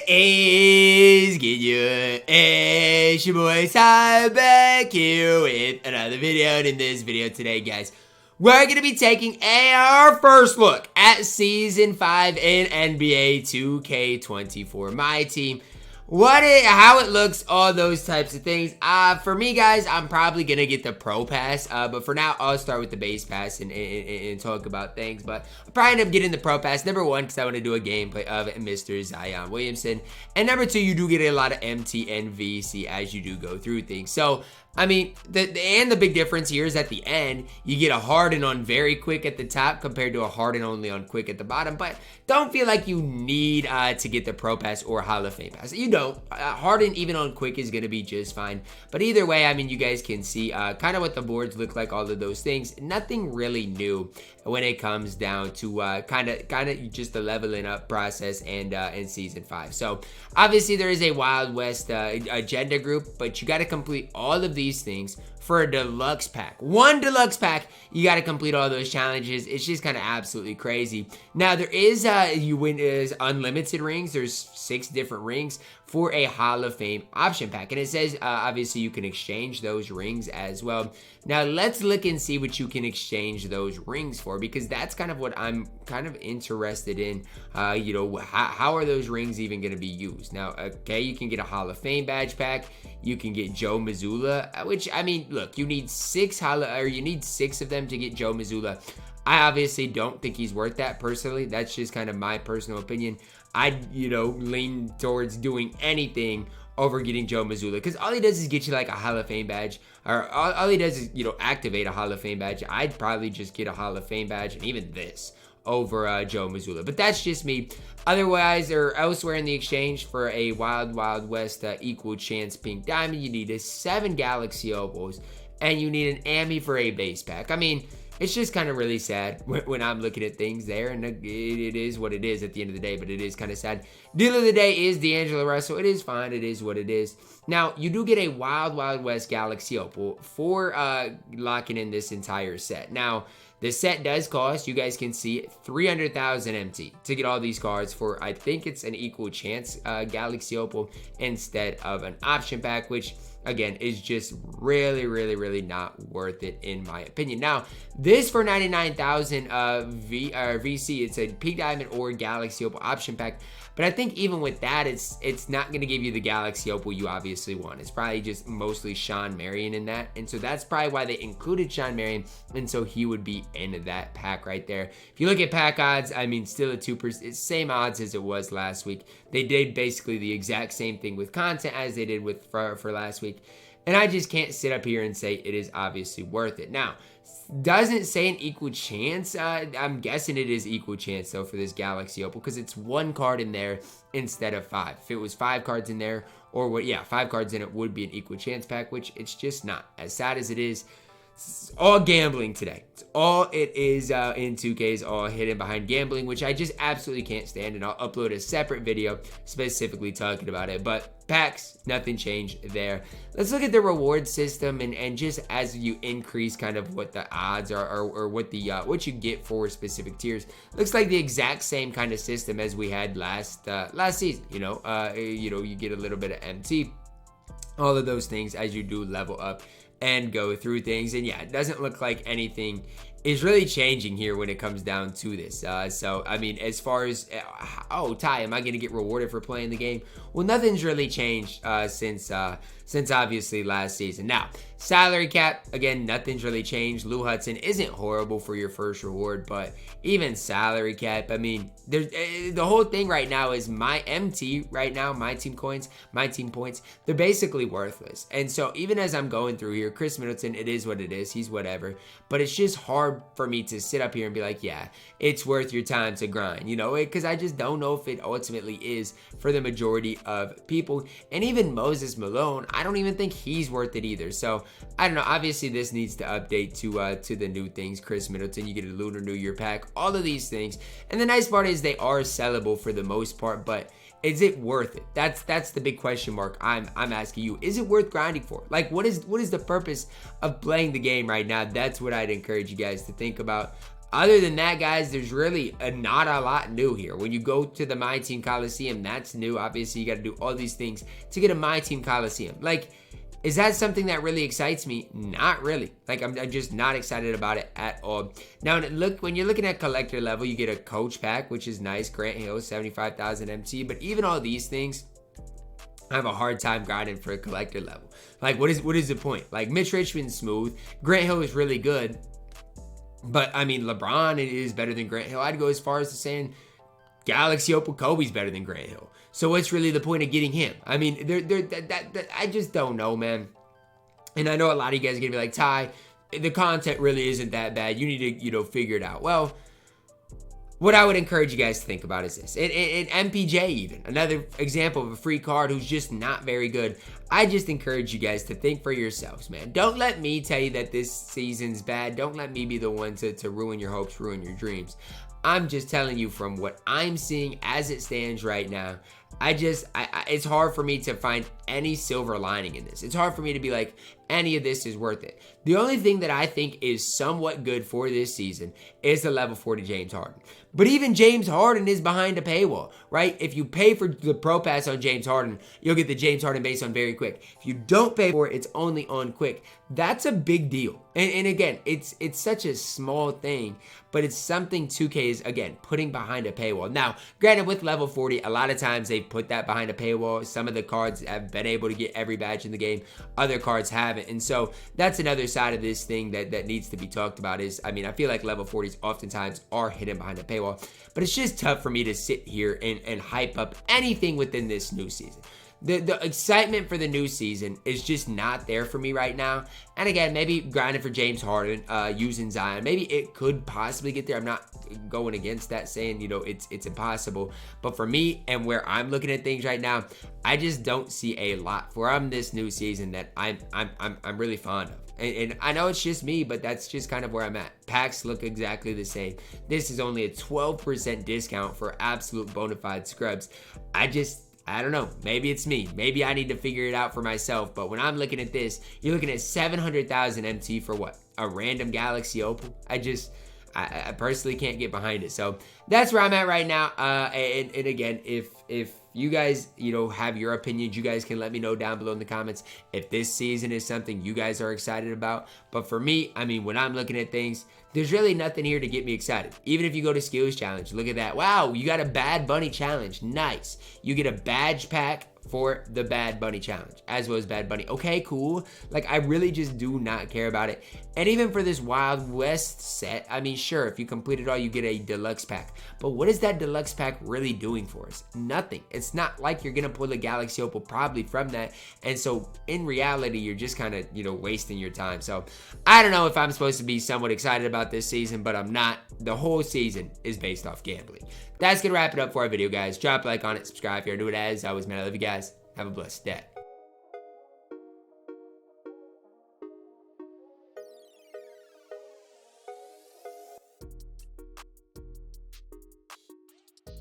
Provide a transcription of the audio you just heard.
is good? It's your boy Simon back here with another video. And in this video today, guys, we're going to be taking our first look at Season 5 in NBA 2K24 MyTEAM. How it looks, all those types of things. For me, guys, I'm probably going to get the Pro Pass. But for now, I'll start with the Base Pass and talk about things. But I'll probably end up getting the Pro Pass. Number one, because I want to do a gameplay of Mr. Zion Williamson. And number two, you do get a lot of MT and VC as you do go through things. So, I mean, the big difference here is at the end, you get a Harden on very quick at the top compared to a Harden only on quick at the bottom. But don't feel like you need to get the Pro Pass or Hall of Fame Pass. You don't. Harden even on quick is going to be just fine. But either way, I mean, you guys can see kind of what the boards look like, all of those things. Nothing really new when it comes down to kind of just the leveling up process and in Season 5. So obviously there is a Wild West agenda group, but you got to complete all of these things for a deluxe pack. One deluxe pack, you got to complete all those challenges. It's just kind of absolutely crazy. Now there is you win unlimited rings. There's 6 different rings for a Hall of Fame option pack, and it says obviously you can exchange those rings as well. Now let's look and see what you can exchange those rings for, because that's kind of what I'm kind of interested in. You know, how are those rings even going to be used? Now, okay, you can get a Hall of Fame badge pack. You can get Joe Mazzulla, which, I mean, look, you need 6 of them to get Joe Mazzulla. I obviously don't think he's worth that personally. That's just kind of my personal opinion. I'd, lean towards doing anything over getting Joe Mazzulla, because all he does is get you like a Hall of Fame badge, or all he does is, activate a Hall of Fame badge. I'd probably just get a Hall of Fame badge, and even this over Joe Mazzulla. But that's just me. Otherwise, or elsewhere in the exchange for a Wild West equal chance pink diamond, you need 7 Galaxy Opals, and you need an Ami for a base pack. I mean, it's just kind of really sad when I'm looking at things there, and it is what it is at the end of the day, but it is kind of sad. Deal of the day is D'Angelo Russell. It is fine. It is what it is. Now, you do get a Wild West Galaxy Opal for locking in this entire set. Now, the set does cost, you guys can see, 300,000 MT to get all these cards for, I think it's an equal chance Galaxy Opal instead of an option pack, which again is just really not worth it in my opinion. Now, this for 99,000 VC, it's a pink diamond or Galaxy Opal option pack. But I think even with that, it's not going to give you the Galaxy Opal you obviously want. It's probably just mostly Shawn Marion in that. And so that's probably why they included Shawn Marion. And so he would be in that pack right there. If you look at pack odds, I mean, still a 2%. It's same odds as it was last week. They did basically the exact same thing with content as they did with for last week. And I just can't sit up here and say it is obviously worth it. Now, doesn't say an equal chance. I'm guessing it is equal chance though for this Galaxy Opal, because it's 1 card in there instead of 5. If it was 5 cards in there, or what? Yeah, 5 cards in it would be an equal chance pack, which it's just not. As sad as it is, it's all gambling today. It's all it is in 2K is all hidden behind gambling, which I just absolutely can't stand, and I'll upload a separate video specifically talking about it. But packs, nothing changed there. Let's look at the reward system, and just as you increase kind of what the odds are, or what the what you get for specific tiers, looks like the exact same kind of system as we had last season. You get a little bit of MT, all of those things as you do level up and go through things. And yeah, it doesn't look like anything is really changing here when it comes down to this. So, I mean, as far as, Ty, am I going to get rewarded for playing the game? Well, nothing's really changed since obviously last season. Now, salary cap, again, nothing's really changed. Lou Hudson isn't horrible for your first reward, but even salary cap, I mean, there's the whole thing right now is my MT right now, my team coins, my team points, they're basically worthless. And so even as I'm going through here, Khris Middleton, it is what it is. He's whatever. But it's just hard for me to sit up here and be like, yeah, it's worth your time to grind, because I just don't know if it ultimately is for the majority of people. And even Moses Malone, I don't even think he's worth it either. So I don't know. Obviously, this needs to update to the new things. Khris Middleton, you get a Lunar New Year pack, all of these things. And the nice part is they are sellable for the most part, but is it worth it? That's the big question mark I'm asking you. Is it worth grinding for? Like, what is the purpose of playing the game right now? That's what I'd encourage you guys to think about. Other than that, guys, there's really not a lot new here. When you go to the MyTEAM Coliseum, that's new. Obviously, you got to do all these things to get a MyTEAM Coliseum. Like, is that something that really excites me? Not really. Like, I'm just not excited about it at all. Now, look, when you're looking at collector level, you get a coach pack, which is nice. Grant Hill, 75,000 MT. But even all these things, I have a hard time grinding for a collector level. Like, what is the point? Like, Mitch Richmond's smooth. Grant Hill is really good. But, I mean, LeBron is better than Grant Hill. I'd go as far as to saying Galaxy Opal Kobe's better than Grant Hill. So what's really the point of getting him? I mean, I just don't know, man. And I know a lot of you guys are going to be like, Ty, the content really isn't that bad. You need to, figure it out. Well, what I would encourage you guys to think about is this. And MPJ even, another example of a free card who's just not very good. I just encourage you guys to think for yourselves, man. Don't let me tell you that this season's bad. Don't let me be the one to ruin your hopes, ruin your dreams. I'm just telling you from what I'm seeing as it stands right now. It's hard for me to find any silver lining in this. It's hard for me to be like, any of this is worth it. The only thing that I think is somewhat good for this season is the level 40 James Harden. But even James Harden is behind a paywall, right? If you pay for the Pro Pass on James Harden, you'll get the James Harden base on very quick. If you don't pay for it, it's only on quick. That's a big deal. And again, it's such a small thing, but it's something 2K is, again, putting behind a paywall. Now, granted, with level 40, a lot of times they put that behind a paywall. Some of the cards have been able to get every badge in the game. Other cards haven't. And so that's another side of this thing that needs to be talked about is, I mean, I feel like level 40s oftentimes are hidden behind a paywall, but it's just tough for me to sit here and hype up anything within this new season. The excitement for the new season is just not there for me right now. And again, maybe grinding for James Harden, using Zion, maybe it could possibly get there. I'm not going against that, saying, it's impossible. But for me and where I'm looking at things right now, I just don't see a lot for this new season that I'm really fond of. And I know it's just me, but that's just kind of where I'm at. Packs look exactly the same. This is only a 12% discount for absolute bona fide scrubs. I don't know. Maybe it's me. Maybe I need to figure it out for myself. But when I'm looking at this, you're looking at 700,000 MT for what? A random Galaxy Opal? I personally can't get behind it. So that's where I'm at right now. And again, if you guys, have your opinions, you guys can let me know down below in the comments if this season is something you guys are excited about. But for me, I mean, when I'm looking at things, there's really nothing here to get me excited. Even if you go to Skills Challenge, look at that. Wow, you got a Bad Bunny Challenge. Nice. You get a badge pack for the Bad Bunny Challenge, as well as Bad Bunny. Okay, cool. Like, I really just do not care about it. And even for this Wild West set, I mean, sure, if you complete it all, you get a deluxe pack. But what is that deluxe pack really doing for us? Nothing. It's not like you're going to pull a Galaxy Opal probably from that. And so, in reality, you're just kind of, wasting your time. So, I don't know if I'm supposed to be somewhat excited about this season, but I'm not. The whole season is based off gambling. That's going to wrap it up for our video, guys. Drop a like on it, subscribe if you're new. As always, man, I love you guys. Have a blessed day.